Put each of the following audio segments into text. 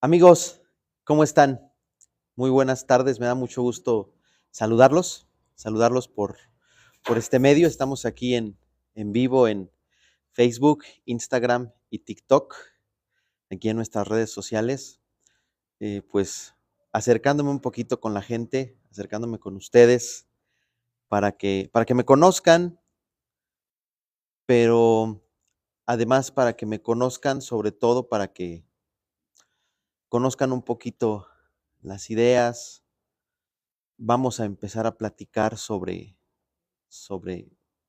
Amigos, ¿cómo están? Muy buenas tardes, me da mucho gusto saludarlos por este medio. Estamos aquí en vivo en Facebook, Instagram y TikTok, aquí en nuestras redes sociales, pues acercándome un poquito con la gente, acercándome con ustedes para que me conozcan, pero además para que me conozcan, sobre todo para que conozcan un poquito las ideas. Vamos a empezar a platicar sobre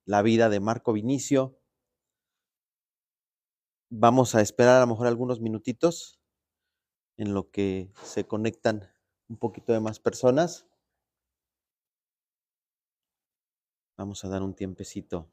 la vida de Marco Vinicio. Vamos a esperar a lo mejor algunos minutitos en lo que se conectan un poquito de más personas. Vamos a dar un tiempecito.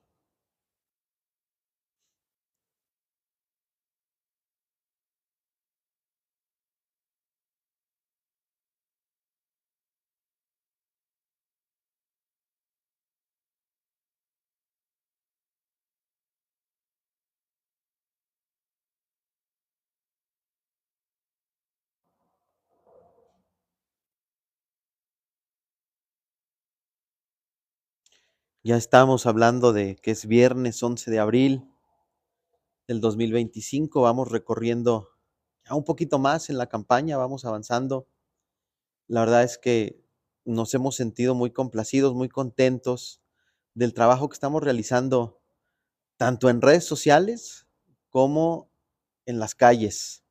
Ya estamos hablando de que es viernes 11 de abril del 2025. Vamos recorriendo ya un poquito más en la campaña, vamos avanzando. La verdad es que nos hemos sentido muy complacidos, muy contentos del trabajo que estamos realizando tanto en redes sociales como en las calles.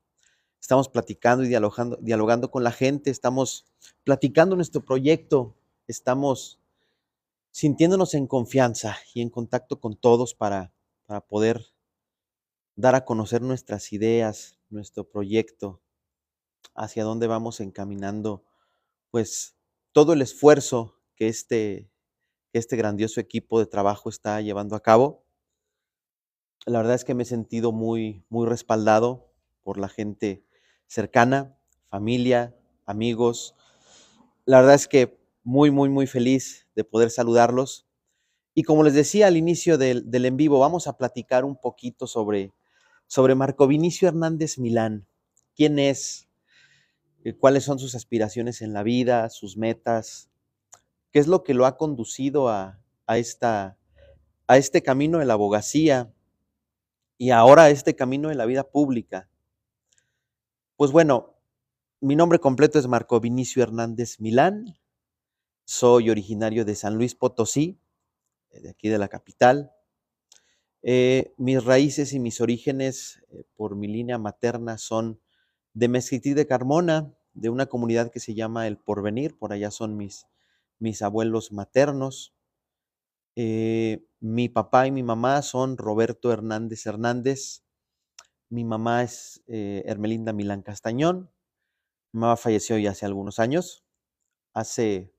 Estamos platicando y dialogando con la gente, estamos platicando nuestro proyecto, estamos sintiéndonos en confianza y en contacto con todos para poder dar a conocer nuestras ideas, nuestro proyecto, hacia dónde vamos encaminando, pues todo el esfuerzo que este grandioso equipo de trabajo está llevando a cabo. La verdad es que me he sentido muy respaldado por la gente cercana, familia, amigos. La verdad es que muy feliz de poder saludarlos. Y como les decía al inicio del en vivo, vamos a platicar un poquito sobre Marco Vinicio Hernández Milán. ¿Quién es? ¿Cuáles son sus aspiraciones en la vida, sus metas? ¿Qué es lo que lo ha conducido a este camino de la abogacía y ahora a este camino de la vida pública? Pues bueno, mi nombre completo es Marco Vinicio Hernández Milán. Soy originario de San Luis Potosí, de aquí de la capital. Mis raíces y mis orígenes por mi línea materna son de Mezquití de Carmona, de una comunidad que se llama El Porvenir. Por allá son mis abuelos maternos. Mi papá y mi mamá son Roberto Hernández Hernández. Mi mamá es Hermelinda Milán Castañón. Mi mamá falleció ya hace algunos años. Hace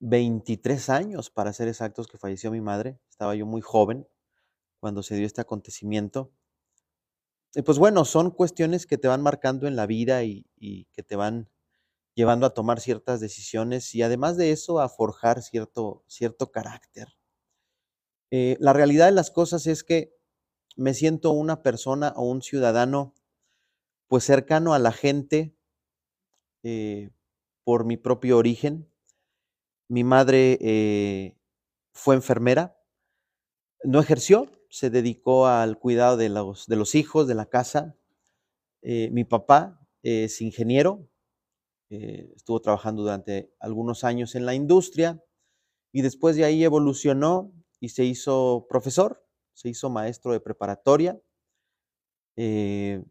23 años, para ser exactos, que falleció mi madre. Estaba yo muy joven cuando se dio este acontecimiento. Y pues bueno, son cuestiones que te van marcando en la vida y que te van llevando a tomar ciertas decisiones y además de eso a forjar cierto carácter. La realidad de las cosas es que me siento una persona o un ciudadano pues cercano a la gente eh, por mi propio origen. Mi madre fue enfermera, no ejerció, se dedicó al cuidado de los hijos, de la casa. Mi papá es ingeniero, estuvo trabajando durante algunos años en la industria y después de ahí evolucionó y se hizo profesor, se hizo maestro de preparatoria. Eh,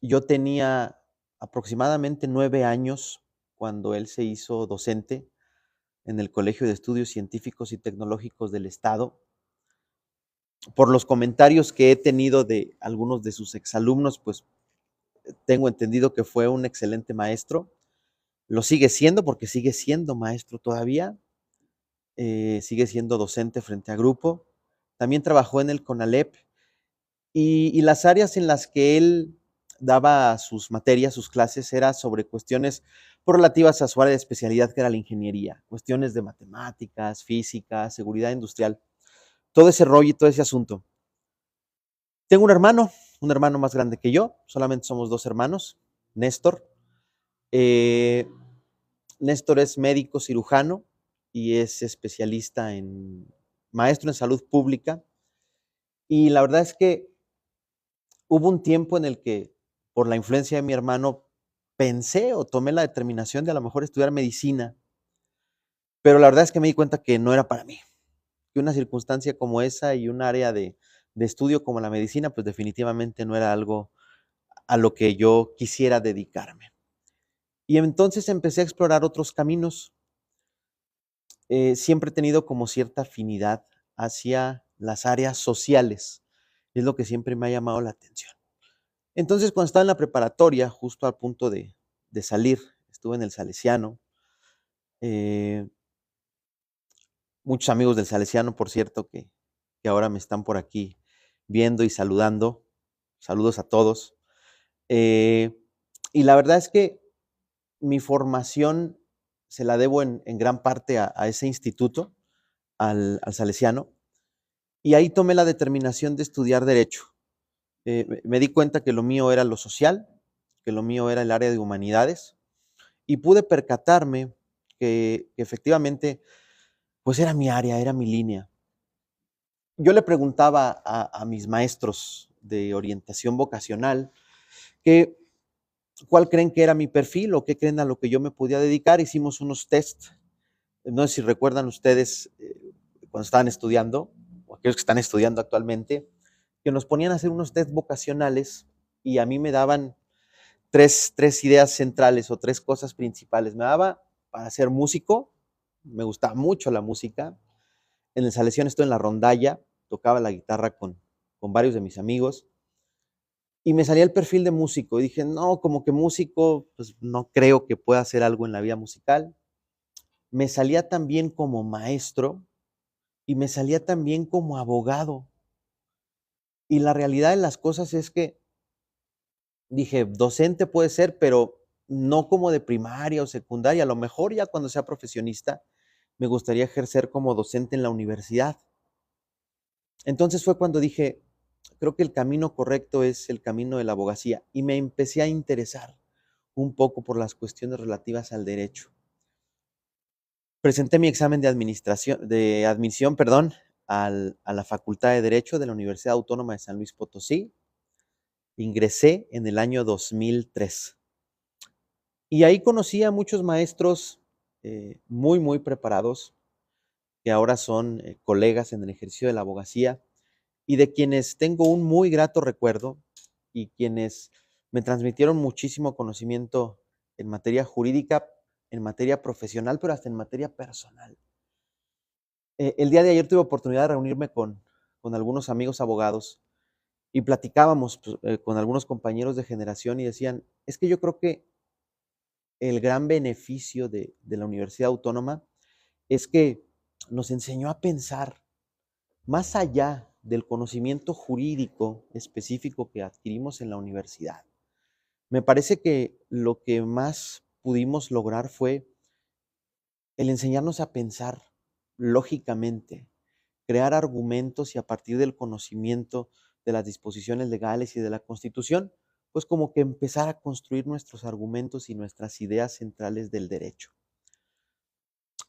yo tenía aproximadamente 9 años cuando él se hizo docente en el Colegio de Estudios Científicos y Tecnológicos del Estado. Por los comentarios que he tenido de algunos de sus exalumnos, pues tengo entendido que fue un excelente maestro. Lo sigue siendo porque sigue siendo maestro todavía. Sigue siendo docente frente a grupo. También trabajó en el CONALEP y las áreas en las que él daba sus materias, sus clases, era sobre cuestiones relativas a su área de especialidad, que era la ingeniería, cuestiones de matemáticas, física, seguridad industrial, todo ese rollo y todo ese asunto. Tengo un hermano más grande que yo, solamente somos dos hermanos. Néstor. Néstor es médico cirujano y es especialista maestro en salud pública. Y la verdad es que hubo un tiempo en el que, por la influencia de mi hermano, pensé o tomé la determinación de a lo mejor estudiar medicina, pero la verdad es que me di cuenta que no era para mí, que una circunstancia como esa y un área de estudio como la medicina, pues definitivamente no era algo a lo que yo quisiera dedicarme. Y entonces empecé a explorar otros caminos. Siempre he tenido como cierta afinidad hacia las áreas sociales. Es lo que siempre me ha llamado la atención. Entonces, cuando estaba en la preparatoria, justo al punto de salir, estuve en el Salesiano. Muchos amigos del Salesiano, por cierto, que ahora me están por aquí viendo y saludando. Saludos a todos. Y la verdad es que mi formación se la debo en gran parte a ese instituto, al Salesiano, y ahí tomé la determinación de estudiar Derecho. Me di cuenta que lo mío era lo social, que lo mío era el área de humanidades, y pude percatarme que efectivamente, pues era mi área, era mi línea. Yo le preguntaba a mis maestros de orientación vocacional que cuál creen que era mi perfil o qué creen a lo que yo me podía dedicar. Hicimos unos test. No sé si recuerdan ustedes cuando estaban estudiando, o aquellos que están estudiando actualmente, que nos ponían a hacer unos test vocacionales y a mí me daban tres ideas centrales o tres cosas principales. Me daba para ser músico, me gustaba mucho la música. En el Salesiano estoy en la rondalla, tocaba la guitarra con varios de mis amigos y me salía el perfil de músico. Y dije, no, como que músico, pues no creo que pueda hacer algo en la vida musical. Me salía también como maestro y me salía también como abogado. Y la realidad de las cosas es que dije, docente puede ser, pero no como de primaria o secundaria. A lo mejor ya cuando sea profesionista, me gustaría ejercer como docente en la universidad. Entonces fue cuando dije, creo que el camino correcto es el camino de la abogacía y me empecé a interesar un poco por las cuestiones relativas al derecho. Presenté mi examen de admisión, perdón, a la Facultad de Derecho de la Universidad Autónoma de San Luis Potosí. Ingresé en el año 2003. Y ahí conocí a muchos maestros muy preparados, que ahora son colegas en el ejercicio de la abogacía y de quienes tengo un muy grato recuerdo y quienes me transmitieron muchísimo conocimiento en materia jurídica, en materia profesional, pero hasta en materia personal. El día de ayer tuve oportunidad de reunirme con algunos amigos abogados y platicábamos pues, con algunos compañeros de generación y decían, es que yo creo que el gran beneficio de la Universidad Autónoma es que nos enseñó a pensar más allá del conocimiento jurídico específico que adquirimos en la universidad. Me parece que lo que más pudimos lograr fue el enseñarnos a pensar lógicamente, crear argumentos y a partir del conocimiento de las disposiciones legales y de la Constitución, pues como que empezar a construir nuestros argumentos y nuestras ideas centrales del derecho.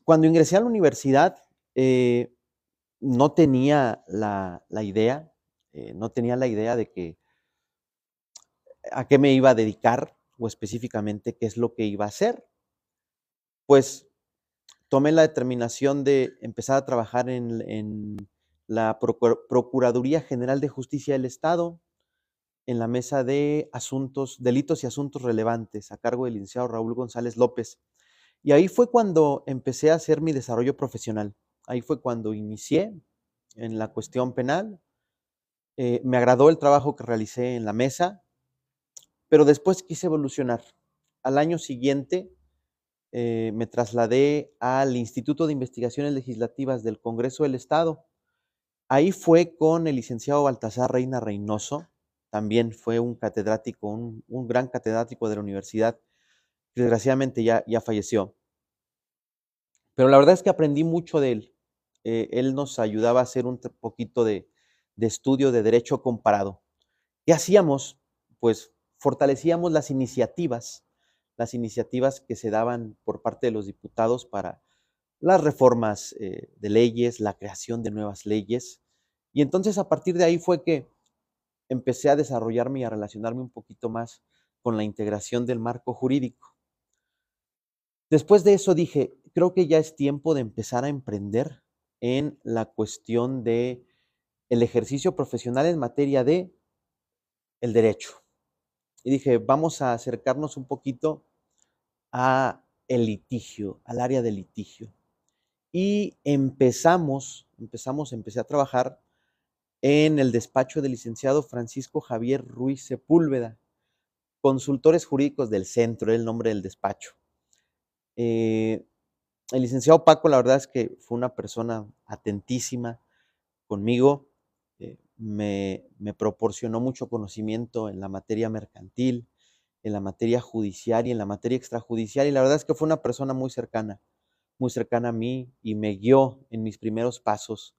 Cuando ingresé a la universidad, no tenía la idea, no tenía la idea de a qué me iba a dedicar o específicamente qué es lo que iba a hacer. Pues tomé la determinación de empezar a trabajar en la Procuraduría General de Justicia del Estado, en la mesa de delitos y asuntos relevantes, a cargo del licenciado Raúl González López. Y ahí fue cuando empecé a hacer mi desarrollo profesional. Ahí fue cuando inicié en la cuestión penal. Me agradó el trabajo que realicé en la mesa, pero después quise evolucionar. Al año siguiente me trasladé al Instituto de Investigaciones Legislativas del Congreso del Estado. Ahí fue con el licenciado Baltasar Reina Reynoso, también fue un catedrático, un gran catedrático de la universidad, que desgraciadamente ya falleció. Pero la verdad es que aprendí mucho de él. Él nos ayudaba a hacer un poquito de estudio de derecho comparado. ¿Qué hacíamos? Pues fortalecíamos las iniciativas que se daban por parte de los diputados para las reformas de leyes, la creación de nuevas leyes. Y entonces a partir de ahí fue que empecé a desarrollarme y a relacionarme un poquito más con la integración del marco jurídico. Después de eso dije, creo que ya es tiempo de empezar a emprender en la cuestión de el ejercicio profesional en materia de el derecho. Y dije, vamos a acercarnos un poquito a el litigio, al área del litigio. Y empecé a trabajar en el despacho del licenciado Francisco Javier Ruiz Sepúlveda, consultores jurídicos del centro, era el nombre del despacho. El licenciado Paco, la verdad es que fue una persona atentísima conmigo, me proporcionó mucho conocimiento en la materia mercantil, en la materia judicial y en la materia extrajudicial, y la verdad es que fue una persona muy cercana a mí y me guió en mis primeros pasos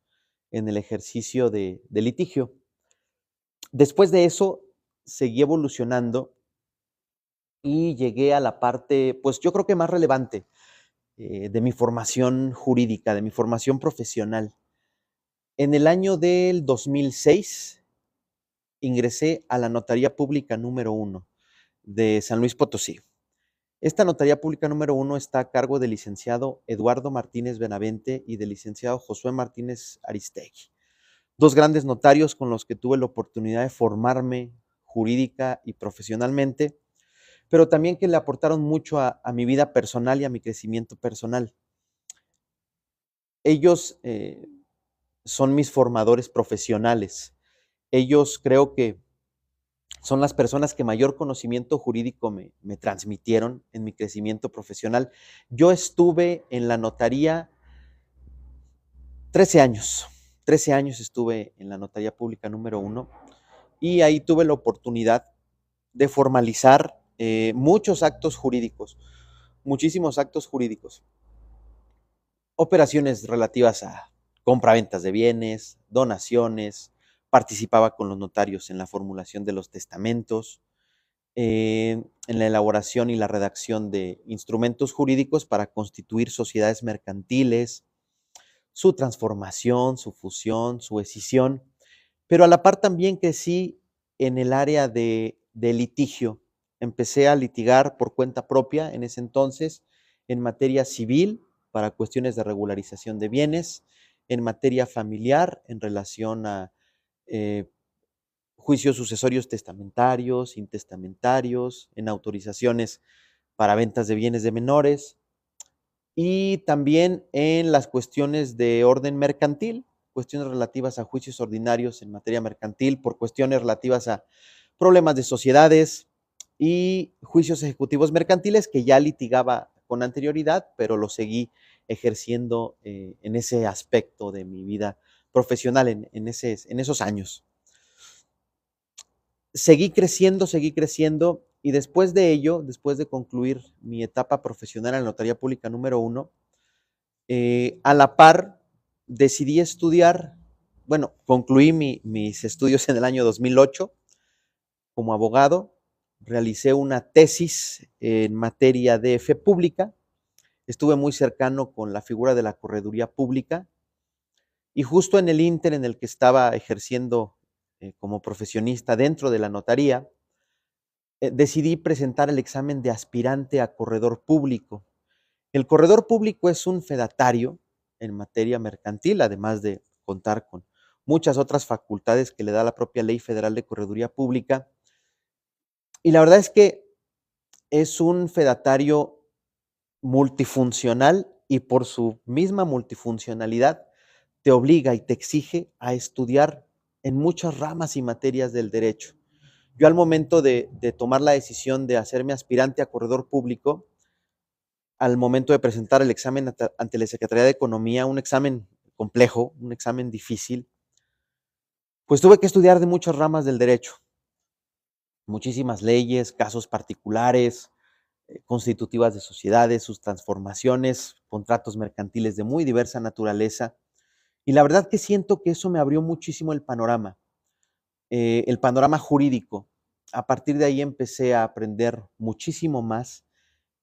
en el ejercicio de litigio. Después de eso, seguí evolucionando y llegué a la parte, pues yo creo que más relevante de mi formación jurídica, de mi formación profesional. En el año del 2006 ingresé a la Notaría Pública número 1 de San Luis Potosí. Esta Notaría Pública número 1 está a cargo del licenciado Eduardo Martínez Benavente y del licenciado Josué Martínez Aristegui, dos grandes notarios con los que tuve la oportunidad de formarme jurídica y profesionalmente, pero también que le aportaron mucho a mi vida personal y a mi crecimiento personal. Ellos son mis formadores profesionales. Ellos creo que son las personas que mayor conocimiento jurídico me transmitieron en mi crecimiento profesional. Yo estuve en la notaría 13 años. 13 años estuve en la Notaría Pública número 1 y ahí tuve la oportunidad de formalizar muchos actos jurídicos, muchísimos actos jurídicos. Operaciones relativas a compraventas de bienes, donaciones, participaba con los notarios en la formulación de los testamentos, en la elaboración y la redacción de instrumentos jurídicos para constituir sociedades mercantiles, su transformación, su fusión, su escisión, pero a la par también crecí en el área de litigio. Empecé a litigar por cuenta propia en ese entonces en materia civil para cuestiones de regularización de bienes, en materia familiar en relación a juicios sucesorios testamentarios, intestamentarios, en autorizaciones para ventas de bienes de menores y también en las cuestiones de orden mercantil, cuestiones relativas a juicios ordinarios en materia mercantil, por cuestiones relativas a problemas de sociedades y juicios ejecutivos mercantiles que ya litigaba con anterioridad, pero lo seguí ejerciendo en ese aspecto de mi vida profesional en esos años. Seguí creciendo y después de ello, después de concluir mi etapa profesional en la Notaría Pública número 1, a la par decidí estudiar, bueno, concluí mis estudios en el año 2008 como abogado, realicé una tesis en materia de fe pública, estuve muy cercano con la figura de la correduría pública y justo en el ínter en el que estaba ejerciendo como profesionista dentro de la notaría, decidí presentar el examen de aspirante a corredor público. El corredor público es un fedatario en materia mercantil, además de contar con muchas otras facultades que le da la propia Ley Federal de Correduría Pública. Y la verdad es que es un fedatario multifuncional y por su misma multifuncionalidad te obliga y te exige a estudiar en muchas ramas y materias del derecho. Yo al momento de tomar la decisión de hacerme aspirante a corredor público, al momento de presentar el examen ante la Secretaría de Economía, un examen complejo, un examen difícil, pues tuve que estudiar de muchas ramas del derecho, muchísimas leyes, casos particulares, constitutivas de sociedades, sus transformaciones, contratos mercantiles de muy diversa naturaleza. Y la verdad que siento que eso me abrió muchísimo el panorama jurídico. A partir de ahí empecé a aprender muchísimo más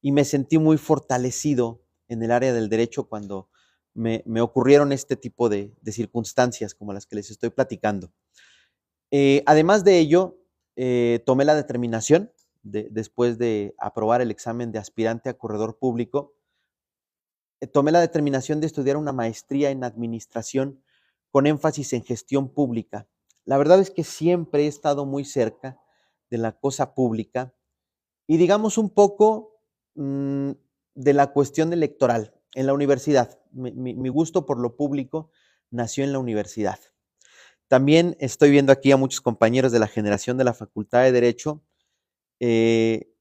y me sentí muy fortalecido en el área del derecho cuando me ocurrieron este tipo de circunstancias como las que les estoy platicando. Además de ello, tomé la determinación, después de aprobar el examen de aspirante a corredor público, tomé la determinación de estudiar una maestría en administración con énfasis en gestión pública. La verdad es que siempre he estado muy cerca de la cosa pública y digamos un poco de la cuestión electoral en la universidad. Mi gusto por lo público nació en la universidad. También estoy viendo aquí a muchos compañeros de la generación de la Facultad de Derecho. Eh,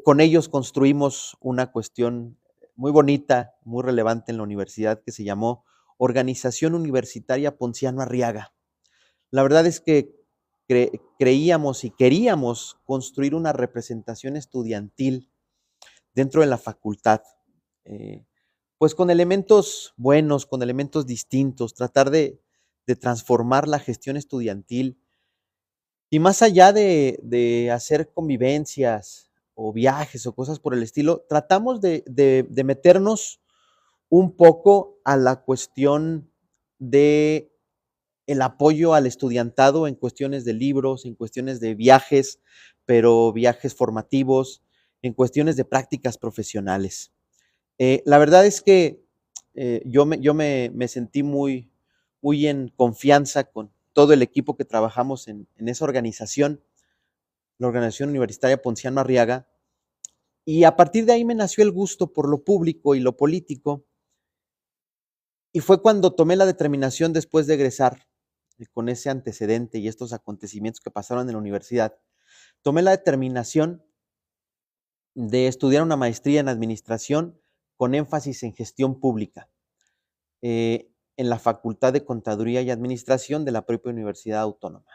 con ellos construimos una cuestión muy bonita, muy relevante en la universidad que se llamó Organización Universitaria Ponciano Arriaga. La verdad es que creíamos y queríamos construir una representación estudiantil dentro de la facultad, eh, pues con elementos buenos, con elementos distintos, tratar de transformar la gestión estudiantil y más allá de hacer convivencias o viajes o cosas por el estilo, tratamos de meternos un poco a la cuestión de el apoyo al estudiantado en cuestiones de libros, en cuestiones de viajes, pero viajes formativos, en cuestiones de prácticas profesionales. La verdad es que yo me sentí muy en confianza con todo el equipo que trabajamos en esa organización, la Organización Universitaria Ponciano Arriaga, y a partir de ahí me nació el gusto por lo público y lo político, y fue cuando tomé la determinación después de egresar, con ese antecedente y estos acontecimientos que pasaron en la universidad, tomé la determinación de estudiar una maestría en administración con énfasis en gestión pública, en la Facultad de Contaduría y Administración de la propia Universidad Autónoma.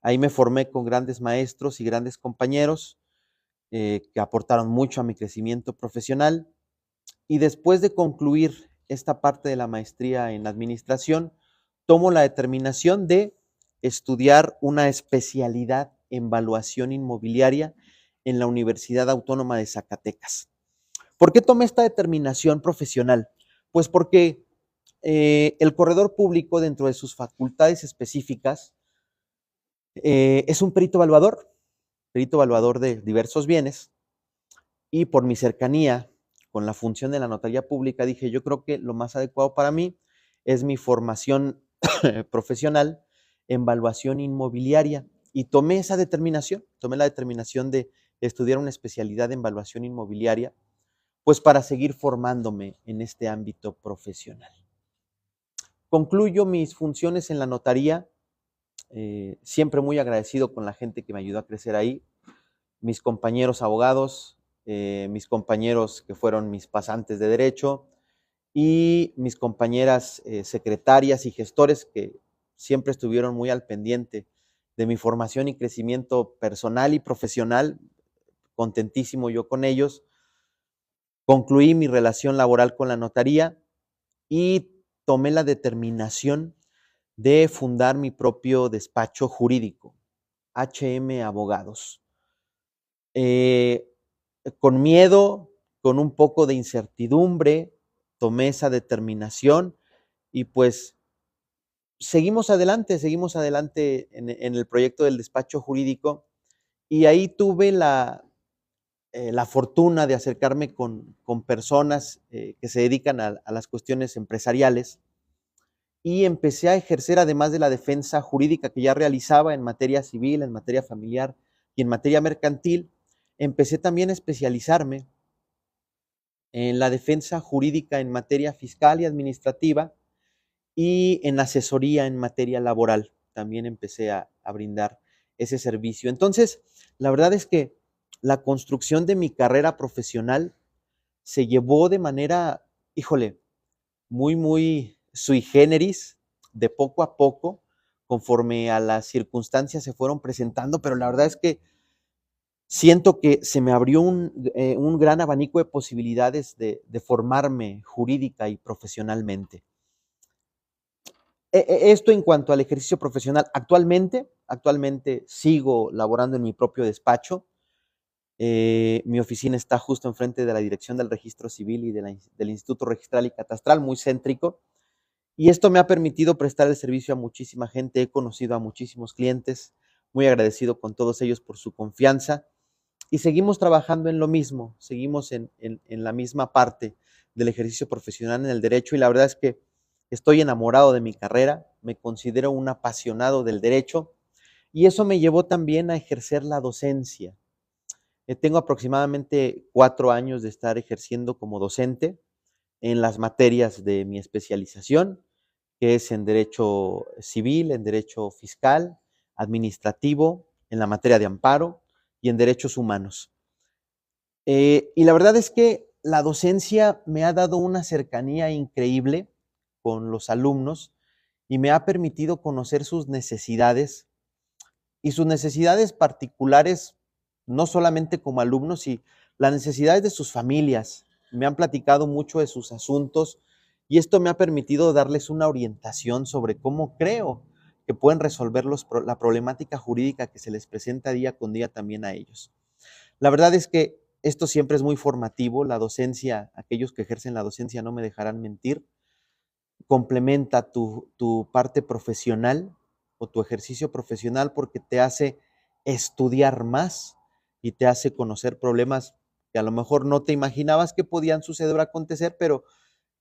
Ahí me formé con grandes maestros y grandes compañeros que aportaron mucho a mi crecimiento profesional. Y después de concluir esta parte de la maestría en administración, tomo la determinación de estudiar una especialidad en valuación inmobiliaria en la Universidad Autónoma de Zacatecas. ¿Por qué tomé esta determinación profesional? Pues porque el corredor público, dentro de sus facultades específicas, es un perito evaluador de diversos bienes, y por mi cercanía con la función de la notaría pública, dije, yo creo que lo más adecuado para mí es mi formación profesional en valuación inmobiliaria, y tomé la determinación de estudiar una especialidad en valuación inmobiliaria, pues para seguir formándome en este ámbito profesional. Concluyo mis funciones en la notaría, siempre muy agradecido con la gente que me ayudó a crecer ahí, mis compañeros abogados, mis compañeros que fueron mis pasantes de derecho y mis compañeras secretarias y gestores que siempre estuvieron muy al pendiente de mi formación y crecimiento personal y profesional. Contentísimo yo con ellos. Concluí mi relación laboral con la notaría y tomé la determinación de fundar mi propio despacho jurídico, HM Abogados. Con miedo, con un poco de incertidumbre, tomé esa determinación y pues seguimos adelante en el proyecto del despacho jurídico, y ahí tuve la fortuna de acercarme con personas que se dedican a las cuestiones empresariales, y empecé a ejercer, además de la defensa jurídica que ya realizaba en materia civil, en materia familiar y en materia mercantil, empecé también a especializarme en la defensa jurídica en materia fiscal y administrativa y en asesoría en materia laboral. También empecé a brindar ese servicio. Entonces, la verdad es que la construcción de mi carrera profesional se llevó de manera, híjole, muy sui generis, de poco a poco, conforme a las circunstancias se fueron presentando, pero la verdad es que siento que se me abrió un gran abanico de posibilidades de formarme jurídica y profesionalmente. Esto en cuanto al ejercicio profesional. Actualmente sigo laborando en mi propio despacho. Mi oficina está justo enfrente de la Dirección del Registro Civil y del Instituto Registral y Catastral, muy céntrico. Y esto me ha permitido prestar el servicio a muchísima gente. He conocido a muchísimos clientes, muy agradecido con todos ellos por su confianza. Y seguimos trabajando en lo mismo, seguimos en la misma parte del ejercicio profesional en el derecho. Y la verdad es que estoy enamorado de mi carrera, me considero un apasionado del derecho. Y eso me llevó también a ejercer la docencia. Tengo aproximadamente 4 años de estar ejerciendo como docente en las materias de mi especialización, que es en derecho civil, en derecho fiscal, administrativo, en la materia de amparo y en derechos humanos. Y la verdad es que la docencia me ha dado una cercanía increíble con los alumnos y me ha permitido conocer sus necesidades y sus necesidades particulares, no solamente como alumnos, y las necesidades de sus familias. Me han platicado mucho de sus asuntos y esto me ha permitido darles una orientación sobre cómo creo que pueden resolver la problemática jurídica que se les presenta día con día también a ellos. La verdad es que esto siempre es muy formativo. La docencia, aquellos que ejercen la docencia no me dejarán mentir, complementa tu parte profesional o tu ejercicio profesional porque te hace estudiar más y te hace conocer problemas que a lo mejor no te imaginabas que podían suceder o acontecer, pero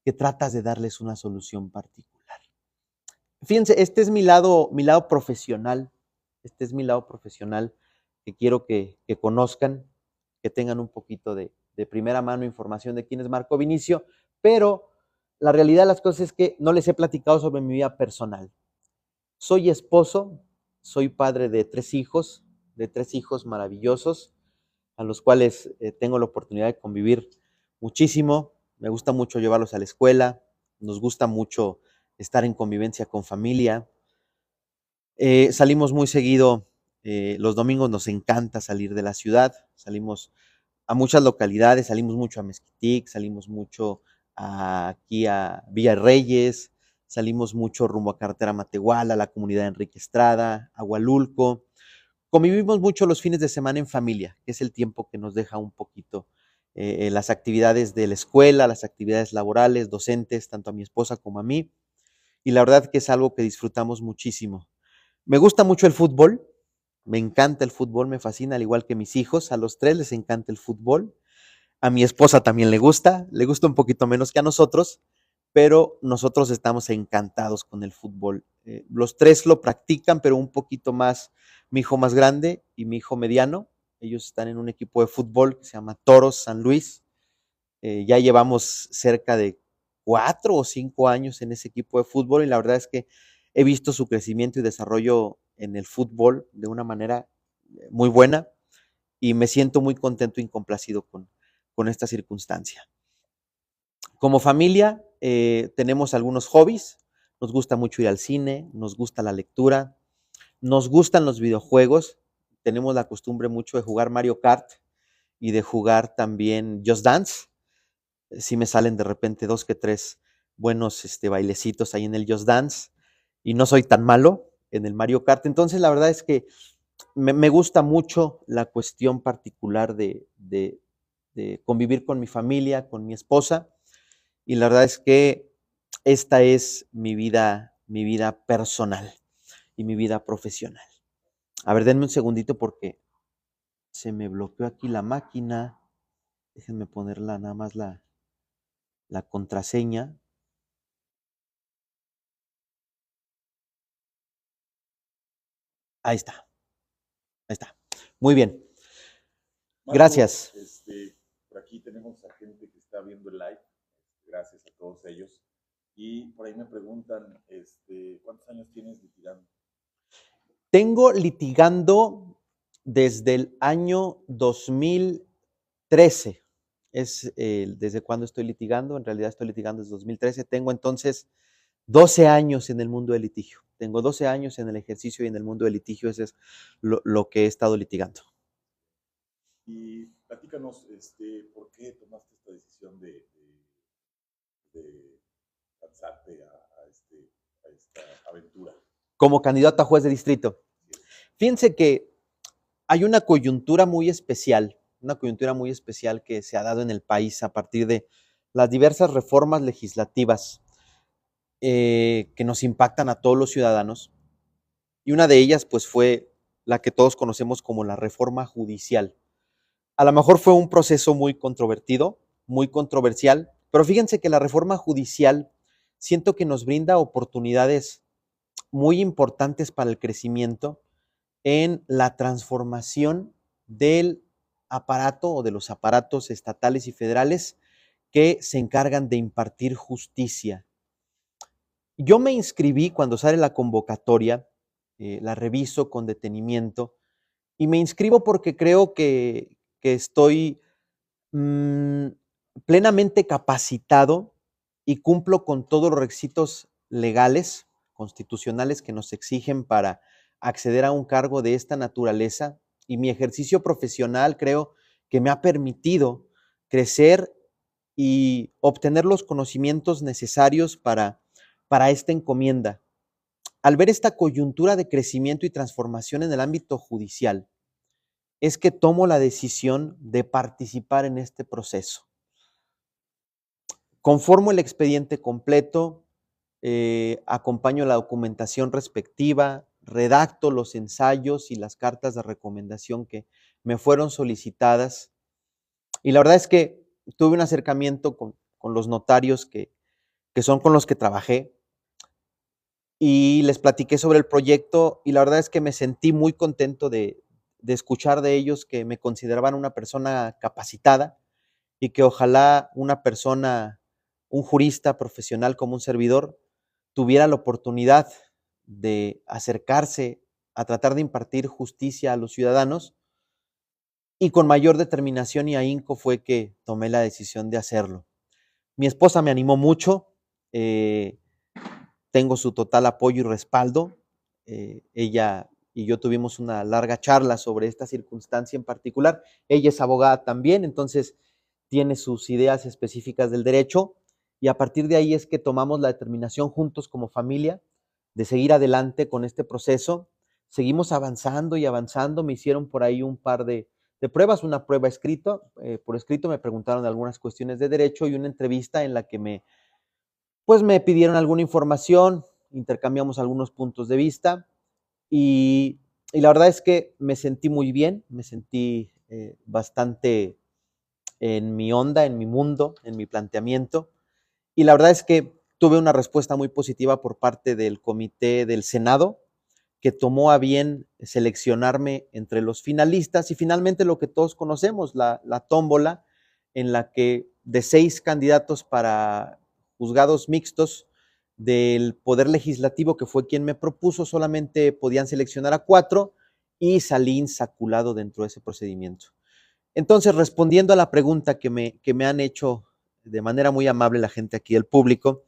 que tratas de darles una solución particular. Fíjense, este es mi lado profesional, este es mi lado profesional que quiero que conozcan, que tengan un poquito de primera mano información de quién es Marco Vinicio, pero la realidad de las cosas es que no les he platicado sobre mi vida personal. Soy esposo, soy padre de tres hijos maravillosos, a los cuales tengo la oportunidad de convivir muchísimo. Me gusta mucho llevarlos a la escuela, nos gusta mucho estar en convivencia con familia. Salimos muy seguido, los domingos nos encanta salir de la ciudad, salimos a muchas localidades, salimos mucho a Mezquitic, salimos mucho aquí a Villa Reyes, salimos mucho rumbo a Carretera Matehuala, a la comunidad de Enrique Estrada, a Hualulco. Convivimos mucho los fines de semana en familia, que es el tiempo que nos deja un poquito las actividades de la escuela, las actividades laborales, docentes, tanto a mi esposa como a mí. Y la verdad que es algo que disfrutamos muchísimo. Me gusta mucho el fútbol, me encanta el fútbol, me fascina, al igual que mis hijos, a los tres les encanta el fútbol. A mi esposa también le gusta un poquito menos que a nosotros, pero nosotros estamos encantados con el fútbol. Los tres lo practican, pero un poquito más mi hijo más grande y mi hijo mediano. Ellos están en un equipo de fútbol que se llama Toros San Luis. Ya llevamos cerca de 4 o 5 años en ese equipo de fútbol y la verdad es que he visto su crecimiento y desarrollo en el fútbol de una manera muy buena y me siento muy contento y complacido con esta circunstancia. Como familia tenemos algunos hobbies, nos gusta mucho ir al cine, nos gusta la lectura, nos gustan los videojuegos, tenemos la costumbre mucho de jugar Mario Kart y de jugar también Just Dance. Sí me salen de repente dos que tres buenos bailecitos ahí en el Just Dance y no soy tan malo en el Mario Kart. Entonces la verdad es que me gusta mucho la cuestión particular de convivir con mi familia, con mi esposa y la verdad es que esta es mi vida personal y mi vida profesional. A ver, denme un segundito porque se me bloqueó aquí la máquina. Déjenme ponerla nada más la contraseña. Ahí está, ahí está. Muy bien. Marco, Gracias. por aquí tenemos a gente que está viendo el live. Gracias a todos ellos. Y por ahí me preguntan, ¿cuántos años tienes litigando? Tengo litigando desde el año 2013. Es desde cuando estoy litigando. En realidad estoy litigando desde 2013. Tengo entonces 12 años en el mundo del litigio. Tengo 12 años en el ejercicio y en el mundo del litigio. Ese es lo que he estado litigando. Y platícanos, ¿por qué tomaste esta decisión de lanzarte esta aventura? Como candidato a juez de distrito. Fíjense que hay una coyuntura muy especial que se ha dado en el país a partir de las diversas reformas legislativas que nos impactan a todos los ciudadanos. Y una de ellas, pues, fue la que todos conocemos como la reforma judicial. A lo mejor fue un proceso muy controvertido, muy controversial, pero fíjense que la reforma judicial siento que nos brinda oportunidades muy importantes para el crecimiento en la transformación del aparato o de los aparatos estatales y federales que se encargan de impartir justicia. Yo me inscribí cuando sale la convocatoria, la reviso con detenimiento y me inscribo porque creo que estoy mm, plenamente capacitado y cumplo con todos los requisitos legales, constitucionales que nos exigen para acceder a un cargo de esta naturaleza y mi ejercicio profesional creo que me ha permitido crecer y obtener los conocimientos necesarios para esta encomienda. Al ver esta coyuntura de crecimiento y transformación en el ámbito judicial, es que tomo la decisión de participar en este proceso. Conformo el expediente completo, acompaño la documentación respectiva, redacto los ensayos y las cartas de recomendación que me fueron solicitadas. Y la verdad es que tuve un acercamiento con los notarios que son con los que trabajé y les platiqué sobre el proyecto y la verdad es que me sentí muy contento de escuchar de ellos que me consideraban una persona capacitada y que ojalá una persona, un jurista profesional como un servidor, tuviera la oportunidad de acercarse a tratar de impartir justicia a los ciudadanos y con mayor determinación y ahínco fue que tomé la decisión de hacerlo. Mi esposa me animó mucho, tengo su total apoyo y respaldo. Ella y yo tuvimos una larga charla sobre esta circunstancia en particular. Ella es abogada también, entonces tiene sus ideas específicas del derecho y a partir de ahí es que tomamos la determinación juntos como familia de seguir adelante con este proceso. Seguimos avanzando y avanzando. Me hicieron por ahí un par de pruebas, una prueba por escrito me preguntaron algunas cuestiones de derecho y una entrevista en la que pues me pidieron alguna información, intercambiamos algunos puntos de vista y la verdad es que me sentí muy bien, me sentí bastante en mi onda, en mi mundo, en mi planteamiento. Y la verdad es que tuve una respuesta muy positiva por parte del comité del Senado, que tomó a bien seleccionarme entre los finalistas y finalmente lo que todos conocemos, la tómbola, en la que de 6 candidatos para juzgados mixtos del Poder Legislativo, que fue quien me propuso, solamente podían seleccionar a 4 y salí insaculado dentro de ese procedimiento. Entonces, respondiendo a la pregunta que me han hecho de manera muy amable la gente aquí, el público,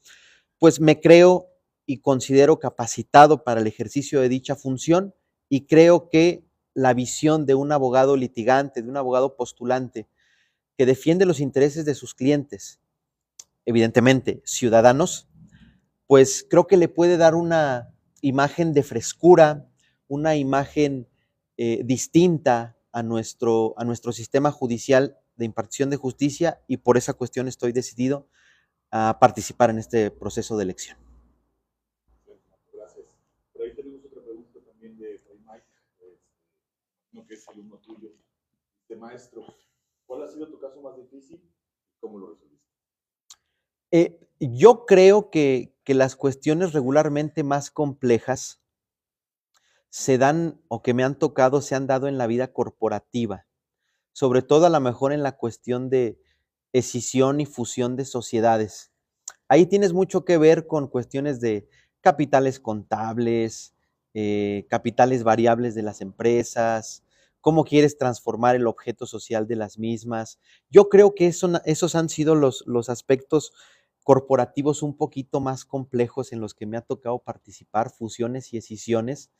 pues me creo y considero capacitado para el ejercicio de dicha función y creo que la visión de un abogado litigante, de un abogado postulante que defiende los intereses de sus clientes, evidentemente ciudadanos, pues creo que le puede dar una imagen de frescura, una imagen distinta a nuestro sistema judicial de impartición de justicia y por esa cuestión estoy decidido a participar en este proceso de elección. Gracias. Por ahí tenemos otra pregunta también de Mike, que es alumno tuyo, de maestro. ¿Cuál ha sido tu caso más difícil y cómo lo resolviste? Yo creo que las cuestiones regularmente más complejas se dan o que me han tocado se han dado en la vida corporativa, sobre todo a lo mejor en la cuestión de escisión y fusión de sociedades. Ahí tienes mucho que ver con cuestiones de capitales contables, capitales variables de las empresas, cómo quieres transformar el objeto social de las mismas. Yo creo que esos han sido los aspectos corporativos un poquito más complejos en los que me ha tocado participar, fusiones y escisiones,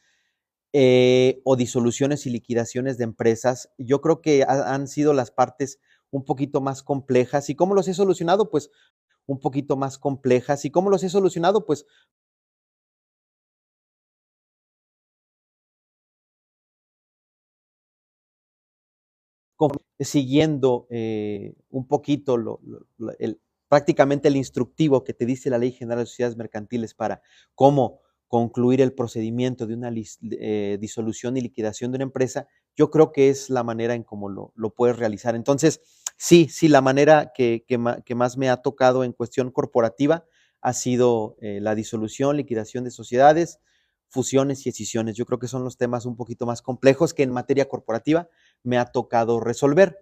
o disoluciones y liquidaciones de empresas. Yo creo que han sido las partes un poquito más complejas. ¿Y cómo los he solucionado? Pues un poquito más complejas. ¿Y cómo los he solucionado? Pues siguiendo un poquito prácticamente el instructivo que te dice la Ley General de Sociedades Mercantiles para cómo concluir el procedimiento de una disolución y liquidación de una empresa, yo creo que es la manera en cómo lo puedes realizar. Entonces, sí, la manera que más me ha tocado en cuestión corporativa ha sido la disolución, liquidación de sociedades, fusiones y escisiones. Yo creo que son los temas un poquito más complejos que en materia corporativa me ha tocado resolver.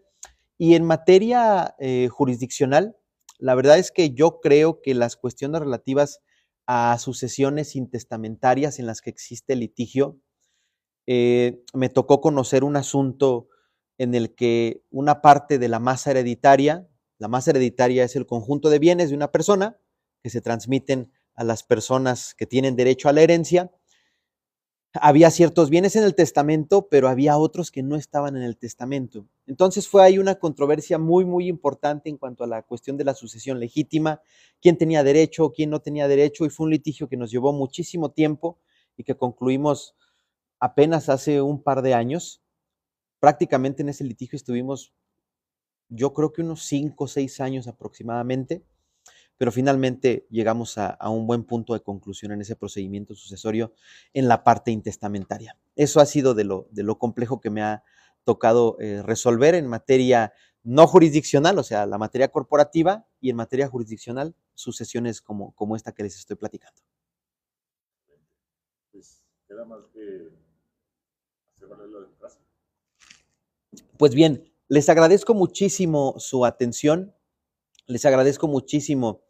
Y en materia jurisdiccional, la verdad es que yo creo que las cuestiones relativas a sucesiones intestamentarias en las que existe litigio, me tocó conocer un asunto en el que una parte de la masa hereditaria es el conjunto de bienes de una persona que se transmiten a las personas que tienen derecho a la herencia. Había ciertos bienes en el testamento, pero había otros que no estaban en el testamento. Entonces fue ahí una controversia muy, muy importante en cuanto a la cuestión de la sucesión legítima, quién tenía derecho, quién no tenía derecho, y fue un litigio que nos llevó muchísimo tiempo y que concluimos apenas hace un par de años. Prácticamente en ese litigio estuvimos, yo creo que unos 5 o 6 años aproximadamente, pero finalmente llegamos a un buen punto de conclusión en ese procedimiento sucesorio en la parte intestamentaria. Eso ha sido de lo complejo que me ha tocado resolver en materia no jurisdiccional, o sea, la materia corporativa, y en materia jurisdiccional, sucesiones como esta que les estoy platicando. Pues queda más que hacer valer la democracia. Pues bien, les agradezco muchísimo su atención. Les agradezco muchísimo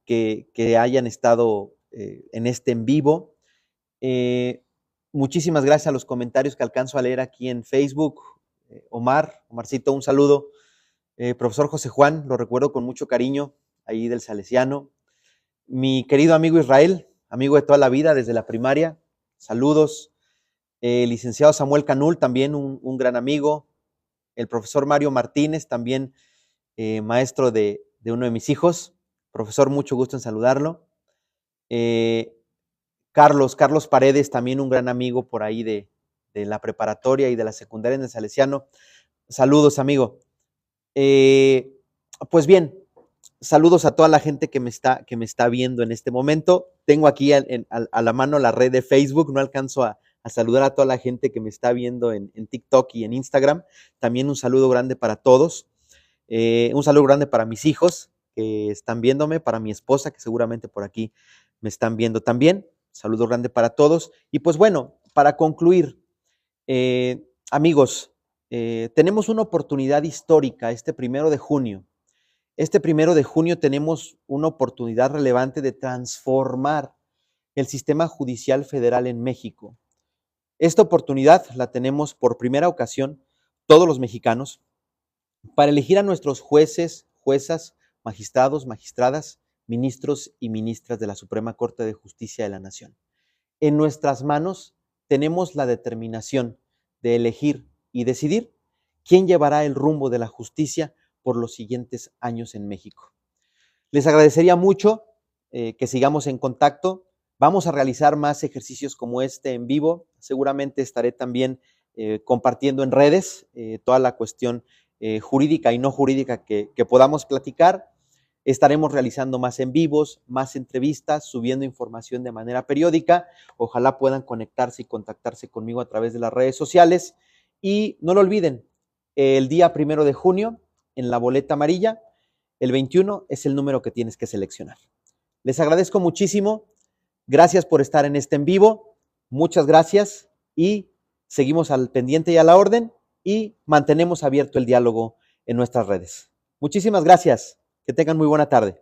que hayan estado en este en vivo. Muchísimas gracias a los comentarios que alcanzo a leer aquí en Facebook. Omarcito, un saludo. Profesor José Juan, lo recuerdo con mucho cariño, ahí del Salesiano. Mi querido amigo Israel, amigo de toda la vida desde la primaria, saludos. Licenciado Samuel Canul, también un gran amigo. El profesor Mario Martínez, también maestro de uno de mis hijos. Profesor, mucho gusto en saludarlo. Carlos Paredes, también un gran amigo por ahí de la preparatoria y de la secundaria en el Salesiano. Saludos, amigo. Pues bien, saludos a toda la gente que me está viendo en este momento. Tengo aquí a la mano la red de Facebook, no alcanzo a saludar a toda la gente que me está viendo en TikTok y en Instagram. También un saludo grande para todos. Un saludo grande para mis hijos que están viéndome, para mi esposa que seguramente por aquí me están viendo también. Saludo grande para todos. Y pues bueno, para concluir, amigos, tenemos una oportunidad histórica este 1 de junio. Este 1 de junio tenemos una oportunidad relevante de transformar el sistema judicial federal en México. Esta oportunidad la tenemos por primera ocasión todos los mexicanos para elegir a nuestros jueces, juezas, magistrados, magistradas, ministros y ministras de la Suprema Corte de Justicia de la Nación. En nuestras manos tenemos la determinación de elegir y decidir quién llevará el rumbo de la justicia por los siguientes años en México. Les agradecería mucho que sigamos en contacto. Vamos a realizar más ejercicios como este en vivo. Seguramente estaré también compartiendo en redes toda la cuestión jurídica y no jurídica que podamos platicar. Estaremos realizando más en vivos, más entrevistas, subiendo información de manera periódica. Ojalá puedan conectarse y contactarse conmigo a través de las redes sociales. Y no lo olviden, el día 1 de junio, en la boleta amarilla, el 21 es el número que tienes que seleccionar. Les agradezco muchísimo. Gracias por estar en este en vivo. Muchas gracias y seguimos al pendiente y a la orden y mantenemos abierto el diálogo en nuestras redes. Muchísimas gracias. Que tengan muy buena tarde.